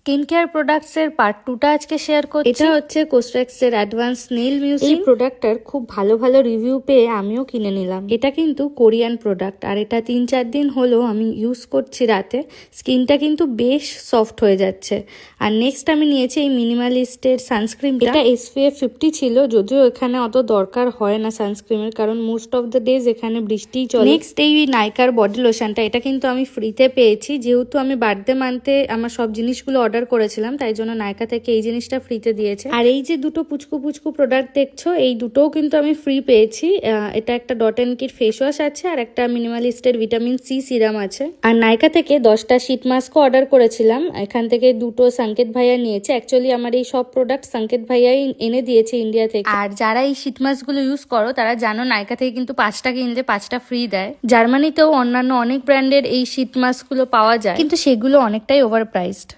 Skin care products এর part 2টা আজকে শেয়ার করছি। এটা হচ্ছে কোস্ট্রেক্স এর অ্যাডভান্স নেইল মিউজিক। এই প্রোডাক্টটার খুব ভালো ভালো রিভিউ পেয়ে আমিও কিনে নিলাম। এটা কিন্তু কোরিয়ান প্রোডাক্ট, আর এটা 3-4 দিন হলো আমি ইউজ করছি রাতে। স্কিনটা কিন্তু বেশ সফট হয়ে যাচ্ছে। আর নেক্সট আমি নিয়েছি এই মিনিমালিস্টের সানস্ক্রিনটা। এটা SPF 50 ছিল, যদিও এখানে অত দরকার হয় না সানস্ক্রিনের, কারণ মোস্ট অফ দ্য ডেজ এখানে বৃষ্টিই চলে। নেক্সট এই নাইকার বডি লোশনটা, এটা কিন্তু আমি ফ্রিতে পেয়েছি, যেহেতু আমি বার্থডে মান্থে আমার সব জিনিসগুলো অর্ডার করেছিলাম, তাই জন্য নাইকা থেকে এই জিনিসটা ফ্রিতে দিয়েছে। আর এই যে দুটো পুচকু পুচকু প্রোডাক্ট দেখছো, এই দুটোও কিন্তু আমি ফ্রি পেয়েছি। এটা একটা dot and kit face wash আছে, আর একটা মিনিমালিস্টের ভিটামিন সি সিরাম আছে। আর নাইকা থেকে 10টা শীট মাস্কও অর্ডার করেছিলাম, এখান থেকে দুটো সংকেত ভাইয়া নিয়েছে। অ্যাকচুয়ালি আমার এই সব প্রোডাক্ট সংকেত ভাইয়াই এনে দিয়েছে ইন্ডিয়া থেকে। আর যারা এই শীট মাস্ক গুলো ইউজ করো তারা জানো নাইকা থেকে কিন্তু 5টা কিনলে 5টা ফ্রি দেয়। জার্মানিতেও অন্যান্য অনেক ব্র্যান্ডের এই শীট মাস্ক গুলো পাওয়া যায়, কিন্তু সেগুলো অনেকটাই ওভার প্রাইসড।